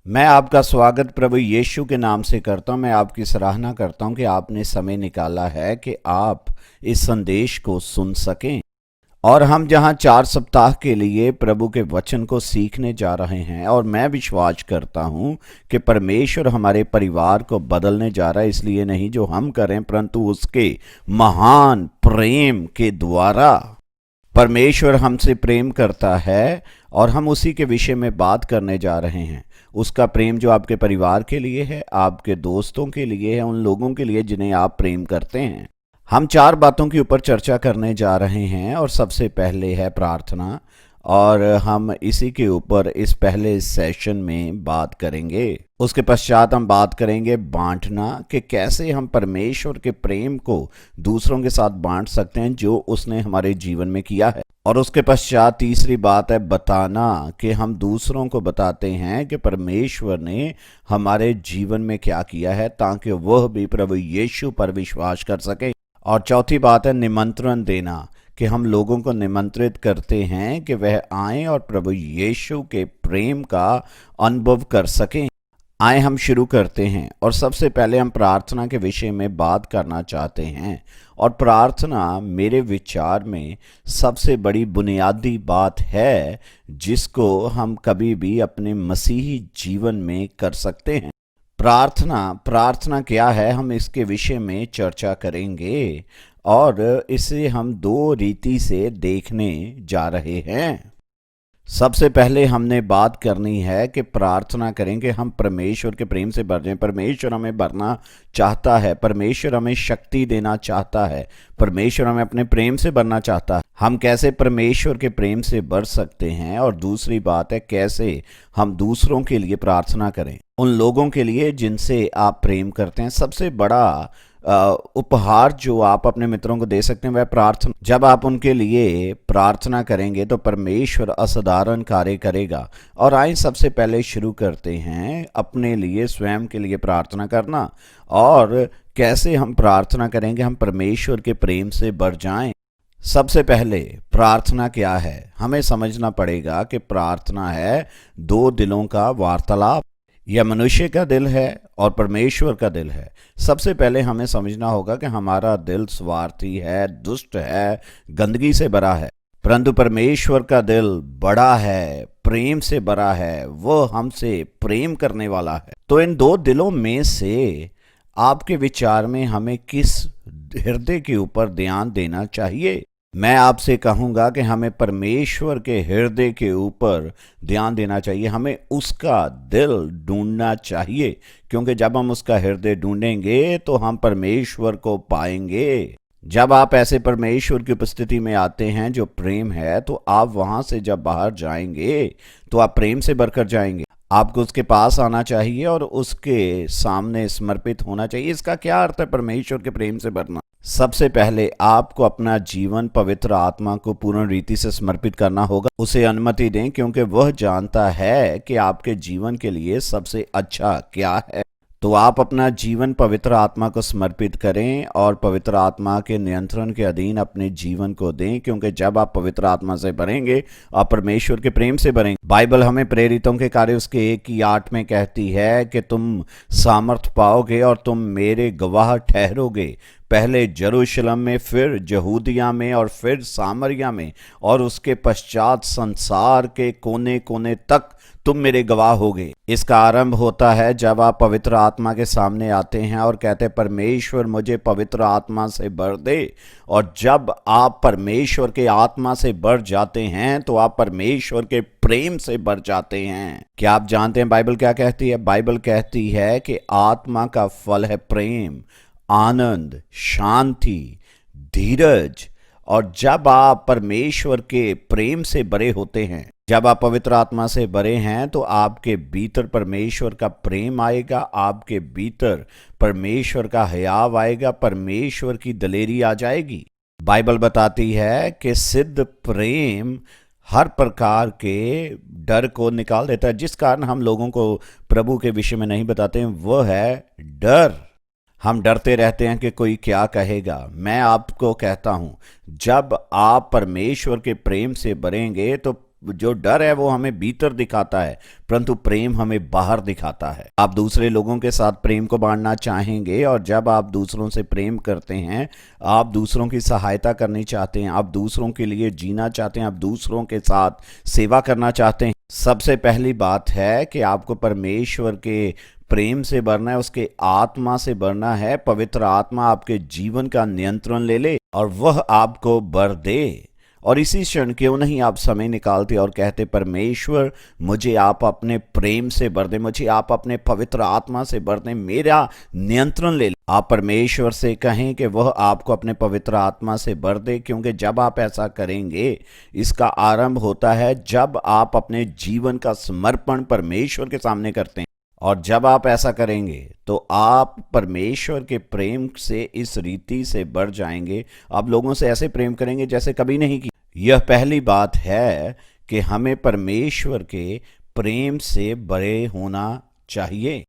मैं आपका स्वागत प्रभु यीशु के नाम से करता हूं। मैं आपकी सराहना करता हूं कि आपने समय निकाला है कि आप इस संदेश को सुन सकें। और हम जहां 4 सप्ताह के लिए प्रभु के वचन को सीखने जा रहे हैं, और मैं विश्वास करता हूं कि परमेश्वर हमारे परिवार को बदलने जा रहा है, इसलिए नहीं जो हम करें परंतु उसके महान प्रेम के द्वारा। परमेश्वर हमसे प्रेम करता है और हम उसी के विषय में बात करने जा रहे हैं। उसका प्रेम जो आपके परिवार के लिए है, आपके दोस्तों के लिए है, उन लोगों के लिए जिन्हें आप प्रेम करते हैं। हम 4 बातों के ऊपर चर्चा करने जा रहे हैं और सबसे पहले है प्रार्थना, और हम इसी के ऊपर इस पहले सेशन में बात करेंगे। उसके पश्चात हम बात करेंगे बांटना, कि कैसे हम परमेश्वर के प्रेम को दूसरों के साथ बांट सकते हैं जो उसने हमारे जीवन में किया है। और उसके पश्चात तीसरी बात है बताना, कि हम दूसरों को बताते हैं कि परमेश्वर ने हमारे जीवन में क्या किया है, ताकि वह भी प्रभु यीशु पर विश्वास कर सके। और चौथी बात है निमंत्रण देना, कि हम लोगों को निमंत्रित करते हैं कि वह आए और प्रभु यीशु के प्रेम का अनुभव कर सकें। आए हम शुरू करते हैं, और सबसे पहले हम प्रार्थना के विषय में बात करना चाहते हैं। और प्रार्थना मेरे विचार में सबसे बड़ी बुनियादी बात है जिसको हम कभी भी अपने मसीही जीवन में कर सकते हैं। प्रार्थना क्या है, हम इसके विषय में चर्चा करेंगे, और इसे हम 2 रीति से देखने जा रहे हैं। सबसे पहले हमने बात करनी है कि प्रार्थना करेंगे हम परमेश्वर के प्रेम से भर जाएं। परमेश्वर हमें भरना चाहता है, परमेश्वर हमें शक्ति देना चाहता है, परमेश्वर हमें अपने प्रेम से भरना चाहता है। हम कैसे परमेश्वर के प्रेम से भर सकते हैं, और दूसरी बात है कैसे हम दूसरों के लिए प्रार्थना करें, उन लोगों के लिए जिनसे आप प्रेम करते हैं। सबसे बड़ा उपहार जो आप अपने मित्रों को दे सकते हैं वह प्रार्थना। जब आप उनके लिए प्रार्थना करेंगे तो परमेश्वर असाधारण कार्य करेगा। और आइए सबसे पहले शुरू करते हैं अपने लिए, स्वयं के लिए प्रार्थना करना। और कैसे हम प्रार्थना करेंगे, हम परमेश्वर के प्रेम से भर जाएं। सबसे पहले प्रार्थना क्या है, हमें समझना पड़ेगा कि प्रार्थना है 2 दिलों का वार्तालाप। यह मनुष्य का दिल है और परमेश्वर का दिल है। सबसे पहले हमें समझना होगा कि हमारा दिल स्वार्थी है, दुष्ट है, गंदगी से भरा है, परंतु परमेश्वर का दिल बड़ा है, प्रेम से भरा है, वो हमसे प्रेम करने वाला है। तो इन 2 दिलों में से आपके विचार में हमें किस हृदय के ऊपर ध्यान देना चाहिए? मैं आपसे कहूंगा कि हमें परमेश्वर के हृदय के ऊपर ध्यान देना चाहिए। हमें उसका दिल ढूंढना चाहिए, क्योंकि जब हम उसका हृदय ढूंढेंगे तो हम परमेश्वर को पाएंगे। जब आप ऐसे परमेश्वर की उपस्थिति में आते हैं जो प्रेम है, तो आप वहां से जब बाहर जाएंगे तो आप प्रेम से भरकर जाएंगे। आपको उसके पास आना चाहिए और उसके सामने समर्पित होना चाहिए। इसका क्या अर्थ है परमेश्वर के प्रेम से भरना? सबसे पहले आपको अपना जीवन पवित्र आत्मा को पूर्ण रीति से समर्पित करना होगा। उसे अनुमति दें, क्योंकि वह जानता है कि आपके जीवन के लिए सबसे अच्छा क्या है। तो आप अपना जीवन पवित्र आत्मा को समर्पित करें और पवित्र आत्मा के नियंत्रण के अधीन अपने जीवन को दें, क्योंकि जब आप पवित्र आत्मा से भरेंगे आप परमेश्वर के प्रेम से भरेंगे। बाइबल हमें प्रेरितों के कार्य उसके 1:8 में कहती है कि तुम सामर्थ पाओगे और तुम मेरे गवाह ठहरोगे, पहले यरूशलेम में, फिर यहूदिया में, और फिर सामरिया में, और उसके पश्चात संसार के कोने कोने तक तुम मेरे गवाह होगे। इसका आरंभ होता है जब आप पवित्र आत्मा के सामने आते हैं और कहते हैं परमेश्वर मुझे पवित्र आत्मा से भर दे। और जब आप परमेश्वर के आत्मा से भर जाते हैं तो आप परमेश्वर के प्रेम से भर जाते हैं। क्या आप जानते हैं बाइबल क्या कहती है? बाइबल कहती है कि आत्मा का फल है प्रेम, आनंद, शांति, धीरज। और जब आप परमेश्वर के प्रेम से भरे होते हैं, जब आप पवित्र आत्मा से भरे हैं, तो आपके भीतर परमेश्वर का प्रेम आएगा, आपके भीतर परमेश्वर का हयाव आएगा, परमेश्वर की दलेरी आ जाएगी। बाइबल बताती है कि सिद्ध प्रेम हर प्रकार के डर को निकाल देता है। जिस कारण हम लोगों को प्रभु के विषय में नहीं बताते हैं वह है डर। हम डरते रहते हैं कि कोई क्या कहेगा। मैं आपको कहता हूं, जब आप परमेश्वर के प्रेम से भरेंगे तो जो डर है वो हमें भीतर दिखाता है, परंतु प्रेम हमें बाहर दिखाता है। आप दूसरे लोगों के साथ प्रेम को बांटना चाहेंगे, और जब आप दूसरों से प्रेम करते हैं, आप दूसरों की सहायता करनी चाहते हैं, आप दूसरों के लिए जीना चाहते हैं, आप दूसरों के साथ सेवा करना चाहते हैं, सबसे पहली बात है कि आपको परमेश्वर के प्रेम से भरना है, उसके आत्मा से भरना है। पवित्र आत्मा आपके जीवन का नियंत्रण ले ले और वह आपको भर दे। और इसी क्षण क्यों नहीं आप समय निकालते और कहते, परमेश्वर मुझे आप अपने प्रेम से भर दें, मुझे आप अपने पवित्र आत्मा से भर दें, मेरा नियंत्रण ले लें। आप परमेश्वर से कहें कि वह आपको अपने पवित्र आत्मा से भर दे, क्योंकि जब आप ऐसा करेंगे, इसका आरंभ होता है जब आप अपने जीवन का समर्पण परमेश्वर के सामने करते हैं। और जब आप ऐसा करेंगे तो आप परमेश्वर के प्रेम से इस रीति से बढ़ जाएंगे, आप लोगों से ऐसे प्रेम करेंगे जैसे कभी नहीं किया। यह पहली बात है कि हमें परमेश्वर के प्रेम से बड़े होना चाहिए।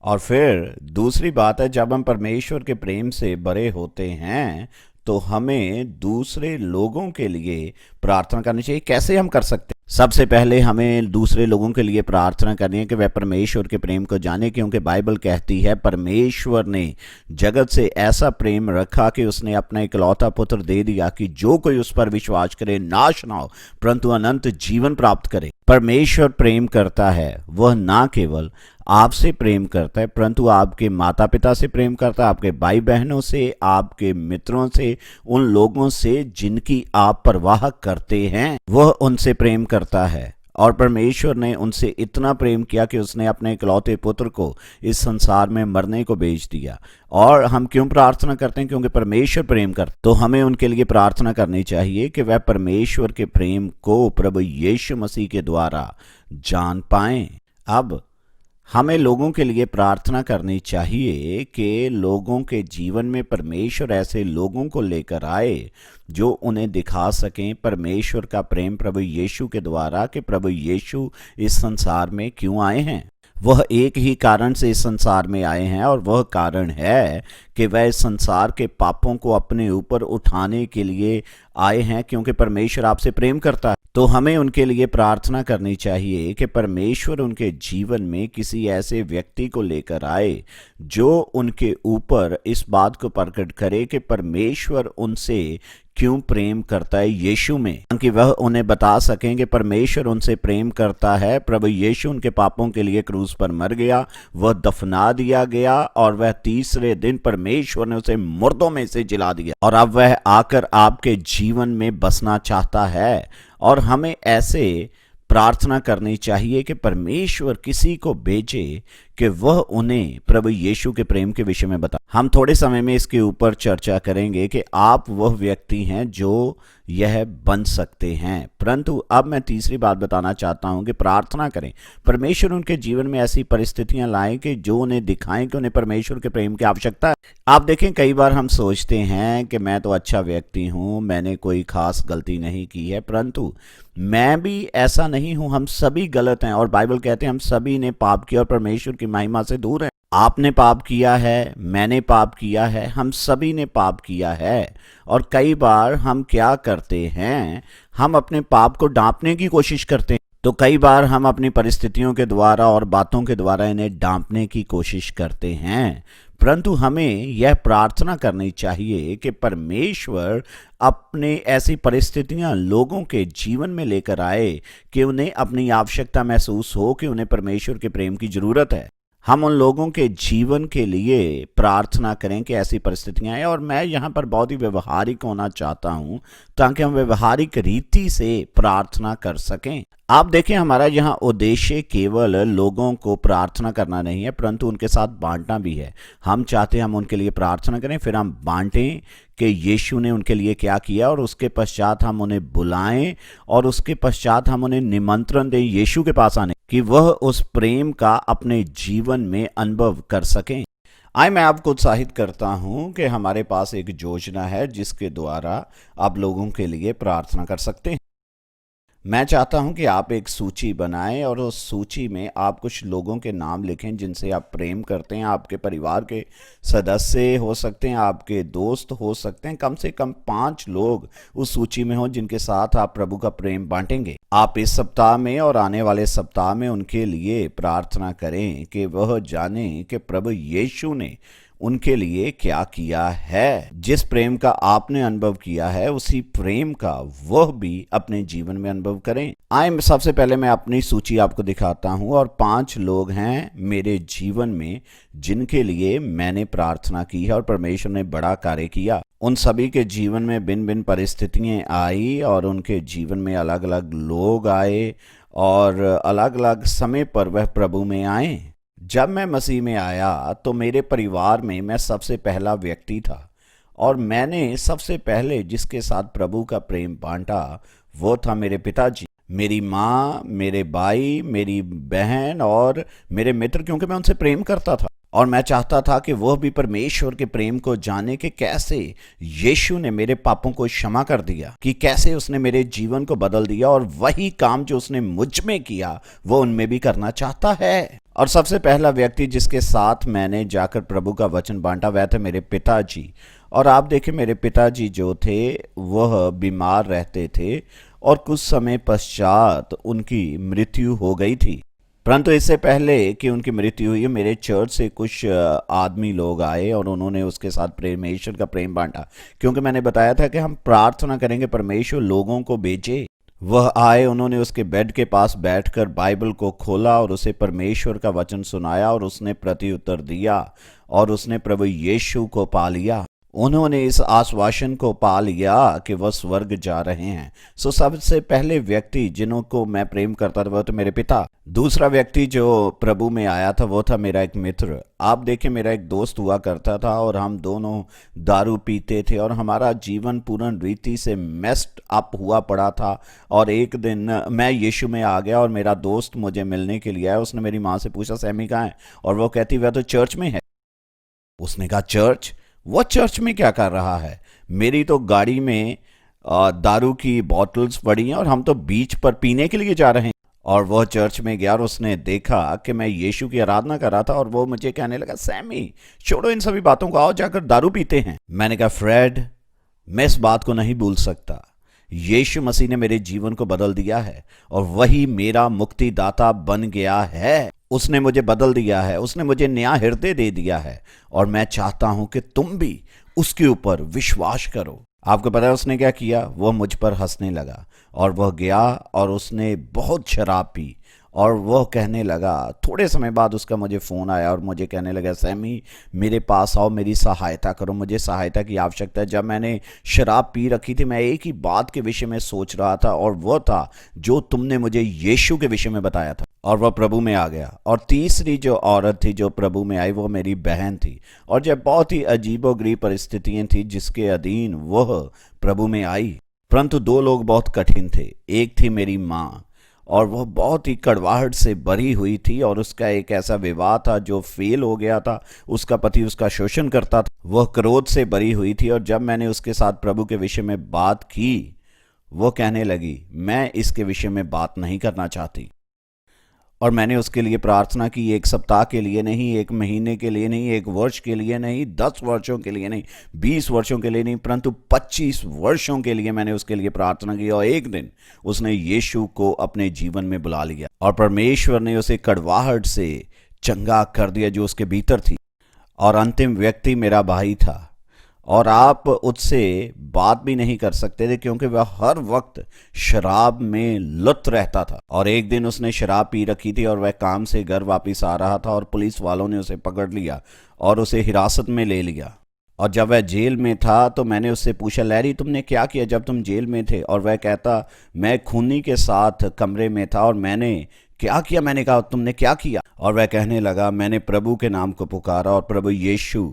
और फिर दूसरी बात है, जब हम परमेश्वर के प्रेम से बड़े होते हैं तो हमें दूसरे लोगों के लिए प्रार्थना करनी चाहिए। कैसे हम कर सकते हैं? सबसे पहले हमें दूसरे लोगों के लिए प्रार्थना करनी है कि वह परमेश्वर के प्रेम को जाने, क्योंकि बाइबल कहती है परमेश्वर ने जगत से ऐसा प्रेम रखा कि उसने अपना इकलौता पुत्र दे दिया कि जो कोई उस पर विश्वास करे नाश ना हो परंतु अनंत जीवन प्राप्त करे। परमेश्वर प्रेम करता है, वह ना केवल आपसे प्रेम करता है परंतु आपके माता पिता से प्रेम करता है, आपके भाई बहनों से, आपके मित्रों से, उन लोगों से जिनकी आप परवाह करते हैं, वह उनसे प्रेम करता है। और परमेश्वर ने उनसे इतना प्रेम किया कि उसने अपने इकलौते पुत्र को इस संसार में मरने को भेज दिया। और हम क्यों प्रार्थना करते हैं? क्योंकि परमेश्वर प्रेम करता। तो हमें उनके लिए प्रार्थना करनी चाहिए कि वह परमेश्वर के प्रेम को प्रभु यीशु मसीह के द्वारा जान पाएं। अब हमें लोगों के लिए प्रार्थना करनी चाहिए कि लोगों के जीवन में परमेश्वर ऐसे लोगों को लेकर आए जो उन्हें दिखा सकें परमेश्वर का प्रेम प्रभु यीशु के द्वारा, कि प्रभु यीशु इस संसार में क्यों आए हैं। वह एक ही कारण से इस संसार में आए हैं, और वह कारण है कि वह इस संसार के पापों को अपने ऊपर उठाने के लिए आए हैं, क्योंकि परमेश्वर आपसे प्रेम करता है। तो हमें उनके लिए प्रार्थना करनी चाहिए कि परमेश्वर उनके जीवन में किसी ऐसे व्यक्ति को लेकर आए जो उनके ऊपर इस बात को प्रकट करे कि परमेश्वर उनसे क्यों प्रेम करता है यीशु में, ताकि वह उन्हें बता सकें कि परमेश्वर उनसे प्रेम करता है। प्रभु यीशु उनके पापों के लिए क्रूस पर मर गया, वह दफना दिया गया, और वह तीसरे दिन परमेश्वर ने उसे मुर्दों में से जिला दिया, और अब वह आकर आपके जीवन में बसना चाहता है। और हमें ऐसे प्रार्थना करनी चाहिए कि परमेश्वर किसी को भेजे कि वह उन्हें प्रभु यीशु के प्रेम के विषय में बता। हम थोड़े समय में इसके ऊपर चर्चा करेंगे कि आप वह व्यक्ति हैं जो यह बन सकते हैं। परंतु अब मैं तीसरी बात बताना चाहता हूं कि प्रार्थना करें, परमेश्वर उनके जीवन में ऐसी परिस्थितियां लाएं कि जो उन्हें दिखाएं कि उन्हें परमेश्वर के प्रेम की आवश्यकता है। आप देखें, कई बार हम सोचते हैं कि मैं तो अच्छा व्यक्ति हूं, मैंने कोई खास गलती नहीं की है, परंतु मैं भी ऐसा नहीं हूं, हम सभी गलत हैं। और बाइबल कहते हैं हम सभी ने पाप किया और परमेश्वर की महिमा से दूर है। आपने पाप किया है, मैंने पाप किया है, हम सभी ने पाप किया है। और कई बार हम क्या करते हैं, हम अपने पाप को ढांपने की कोशिश करते हैं। तो कई बार हम अपनी परिस्थितियों के द्वारा और बातों के द्वारा इन्हें ढांपने की कोशिश करते हैं, परंतु हमें यह प्रार्थना करनी चाहिए कि परमेश्वर अपने ऐसी परिस्थितियां लोगों के जीवन में लेकर आए कि उन्हें अपनी आवश्यकता महसूस हो, कि उन्हें परमेश्वर के प्रेम की जरूरत है। हम उन लोगों के जीवन के लिए प्रार्थना करें कि ऐसी परिस्थितियां आए। और मैं यहाँ पर बहुत ही व्यवहारिक होना चाहता हूँ ताकि हम व्यवहारिक रीति से प्रार्थना कर सकें। आप देखें, हमारा यहाँ उद्देश्य केवल लोगों को प्रार्थना करना नहीं है परंतु उनके साथ बांटना भी है। हम चाहते हैं हम उनके लिए प्रार्थना करें, फिर हम बांटें कि यीशु ने उनके लिए क्या किया, और उसके पश्चात हम उन्हें बुलाएं, और उसके पश्चात हम उन्हें निमंत्रण दें यीशु के पास आने, कि वह उस प्रेम का अपने जीवन में अनुभव कर सकें। आए, मैं आपको उत्साहित करता हूं कि हमारे पास एक योजना है जिसके द्वारा आप लोगों के लिए प्रार्थना कर सकते हैं। मैं चाहता हूं कि आप एक सूची बनाएं और उस सूची में आप कुछ लोगों के नाम लिखें जिनसे आप प्रेम करते हैं। आपके परिवार के सदस्य हो सकते हैं, आपके दोस्त हो सकते हैं, कम से कम 5 लोग उस सूची में हों जिनके साथ आप प्रभु का प्रेम बांटेंगे। आप इस सप्ताह में और आने वाले सप्ताह में उनके लिए प्रार्थना करें कि वह जाने कि प्रभु यीशु ने उनके लिए क्या किया है। जिस प्रेम का आपने अनुभव किया है उसी प्रेम का वह भी अपने जीवन में अनुभव करें। आए सबसे पहले मैं अपनी सूची आपको दिखाता हूं और 5 लोग हैं मेरे जीवन में जिनके लिए मैंने प्रार्थना की है और परमेश्वर ने बड़ा कार्य किया। उन सभी के जीवन में भिन्न भिन्न परिस्थितियां आई और उनके जीवन में अलग अलग लोग आए और अलग अलग समय पर वह प्रभु में आए। जब मैं मसीह में आया तो मेरे परिवार में मैं सबसे पहला व्यक्ति था और मैंने सबसे पहले जिसके साथ प्रभु का प्रेम बांटा वो था मेरे पिताजी, मेरी माँ, मेरे भाई, मेरी बहन और मेरे मित्र, क्योंकि मैं उनसे प्रेम करता था और मैं चाहता था कि वह भी परमेश्वर के प्रेम को जाने कि कैसे यीशु ने मेरे पापों को क्षमा कर दिया, कि कैसे उसने मेरे जीवन को बदल दिया और वही काम जो उसने मुझ में किया वो उनमें भी करना चाहता है। और सबसे पहला व्यक्ति जिसके साथ मैंने जाकर प्रभु का वचन बांटा वह थे मेरे पिताजी। और आप देखें मेरे पिताजी जो थे वह बीमार रहते थे और कुछ समय पश्चात उनकी मृत्यु हो गई थी। परंतु इससे पहले कि उनकी मृत्यु हुई मेरे चर्च से कुछ आदमी लोग आए और उन्होंने उसके साथ परमेश्वर का प्रेम बांटा, क्योंकि मैंने बताया था कि हम प्रार्थना करेंगे परमेश्वर लोगों को भेजे। वह आए, उन्होंने उसके बेड के पास बैठकर बाइबल को खोला और उसे परमेश्वर का वचन सुनाया और उसने प्रत्युत्तर दिया और उसने प्रभु यीशु को पा लिया। उन्होंने इस आश्वासन को पा लिया कि वह स्वर्ग जा रहे हैं। सो सबसे पहले व्यक्ति जिन्हों को मैं प्रेम करता था वो तो मेरे पिता। दूसरा व्यक्ति जो प्रभु में आया था वो था मेरा एक मित्र। आप देखिए मेरा एक दोस्त हुआ करता था और हम दोनों दारू पीते थे और हमारा जीवन पूर्ण रीति से मेस्ड अप हुआ पड़ा था। और एक दिन मैं यीशु में आ गया और मेरा दोस्त मुझे मिलने के लिए आया। उसने मेरी माँ से पूछा सैमी कहाँ है, और वो कहती वह तो चर्च में है। उसने कहा चर्च? वो चर्च में क्या कर रहा है? मेरी तो गाड़ी में दारू की बॉटल्स पड़ी हैं और हम तो बीच पर पीने के लिए जा रहे हैं। और वह चर्च में गया और उसने देखा कि मैं यीशु की आराधना कर रहा था और वो मुझे कहने लगा सैमी छोड़ो इन सभी बातों को, आओ जाकर दारू पीते हैं। मैंने कहा फ्रेड मैं इस बात को नहीं भूल सकता। यीशु मसीह ने मेरे जीवन को बदल दिया है और वही मेरा मुक्तिदाता बन गया है। उसने मुझे बदल दिया है, उसने मुझे नया हृदय दे दिया है और मैं चाहता हूं कि तुम भी उसके ऊपर विश्वास करो। आपको पता है उसने क्या किया? वह मुझ पर हंसने लगा और वह गया और उसने बहुत शराब पी और वह कहने लगा, थोड़े समय बाद उसका मुझे फ़ोन आया और मुझे कहने लगा सैमी मेरे पास आओ, मेरी सहायता करो, मुझे सहायता की आवश्यकता है। जब मैंने शराब पी रखी थी मैं एक ही बात के विषय में सोच रहा था और वह था जो तुमने मुझे यीशु के विषय में बताया था। और वह प्रभु में आ गया। और तीसरी जो औरत थी जो प्रभु में आई वो मेरी बहन थी। और जब बहुत ही अजीबोगरीब परिस्थितियां थी जिसके अधीन वह प्रभु में आई, परंतु 2 लोग बहुत कठिन थे। एक थी मेरी माँ और वह बहुत ही कड़वाहट से भरी हुई थी और उसका एक ऐसा विवाह था जो फेल हो गया था। उसका पति उसका शोषण करता था, वह क्रोध से भरी हुई थी। और जब मैंने उसके साथ प्रभु के विषय में बात की वो कहने लगी मैं इसके विषय में बात नहीं करना चाहती। और मैंने उसके लिए प्रार्थना की, 1 सप्ताह के लिए नहीं, 1 महीने के लिए नहीं, 1 वर्ष के लिए नहीं, 10 वर्षों के लिए नहीं, 20 वर्षों के लिए नहीं, परंतु 25 वर्षों के लिए मैंने उसके लिए प्रार्थना की। और एक दिन उसने यीशु को अपने जीवन में बुला लिया और परमेश्वर ने उसे कड़वाहट से चंगा कर दिया जो उसके भीतर थी। और अंतिम व्यक्ति मेरा भाई था और आप उससे बात भी नहीं कर सकते थे क्योंकि वह हर वक्त शराब में लुप्त रहता था। और एक दिन उसने शराब पी रखी थी और वह काम से घर वापस आ रहा था और पुलिस वालों ने उसे पकड़ लिया और उसे हिरासत में ले लिया। और जब वह जेल में था तो मैंने उससे पूछा लैरी तुमने क्या किया जब तुम जेल में थे? और वह कहता मैं खूनी के साथ कमरे में था और मैंने क्या किया? मैंने कहा तुमने क्या किया? और वह कहने लगा मैंने प्रभु के नाम को पुकारा और प्रभु यीशु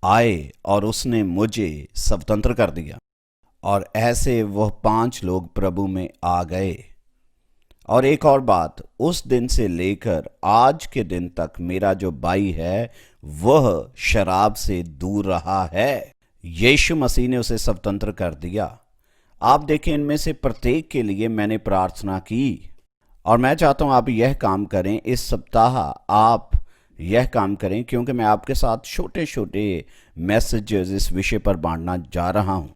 आए और उसने मुझे स्वतंत्र कर दिया। और ऐसे वह 5 लोग प्रभु में आ गए। और एक और बात, उस दिन से लेकर आज के दिन तक मेरा जो भाई है वह शराब से दूर रहा है। यीशु मसीह ने उसे स्वतंत्र कर दिया। आप देखें, इनमें से प्रत्येक के लिए मैंने प्रार्थना की और मैं चाहता हूं आप यह काम करें। इस सप्ताह आप यह काम करें, क्योंकि मैं आपके साथ छोटे छोटे मैसेजेस इस विषय पर बांटना जा रहा हूं।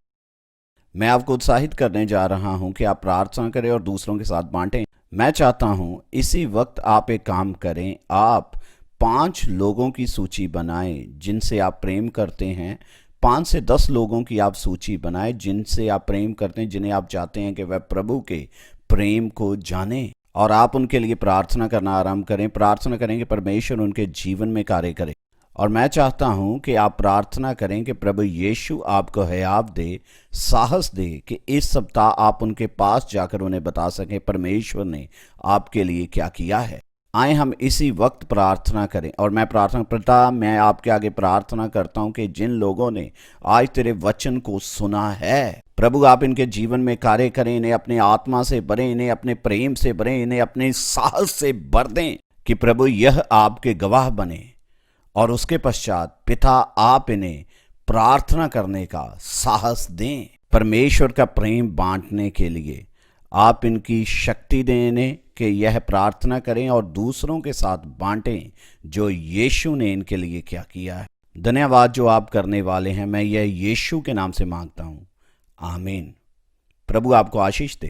मैं आपको उत्साहित करने जा रहा हूं कि आप प्रार्थना करें और दूसरों के साथ बांटें। मैं चाहता हूं इसी वक्त आप एक काम करें, आप 5 लोगों की सूची बनाएं जिनसे आप प्रेम करते हैं। 5 से 10 लोगों की आप सूची बनाएं जिनसे आप प्रेम करते हैं, जिन्हें आप चाहते हैं कि वह प्रभु के प्रेम को जाने, और आप उनके लिए प्रार्थना करना आरंभ करें। प्रार्थना करें कि परमेश्वर उनके जीवन में कार्य करे। और मैं चाहता हूं कि आप प्रार्थना करें कि प्रभु यीशु आपको हयात दे, साहस दे कि इस सप्ताह आप उनके पास जाकर उन्हें बता सकें परमेश्वर ने आपके लिए क्या किया है। आए हम इसी वक्त प्रार्थना करें। और मैं मैं आपके आगे प्रार्थना करता हूं कि जिन लोगों ने आज तेरे वचन को सुना है, प्रभु आप इनके जीवन में कार्य करें, इन्हें अपनी आत्मा से भरें, इन्हें अपने प्रेम से भरें, इन्हें अपने साहस से भर दें कि प्रभु यह आपके गवाह बने। और उसके पश्चात पिता आप इन्हें प्रार्थना करने का साहस दें, परमेश्वर का प्रेम बांटने के लिए आप इनकी शक्ति दें इन्हें कि यह प्रार्थना करें और दूसरों के साथ बांटें जो यीशु ने इनके लिए क्या किया है। धन्यवाद जो आप करने वाले हैं, मैं यह यीशु के नाम से मांगता हूं, आमीन। प्रभु आपको आशीष दे।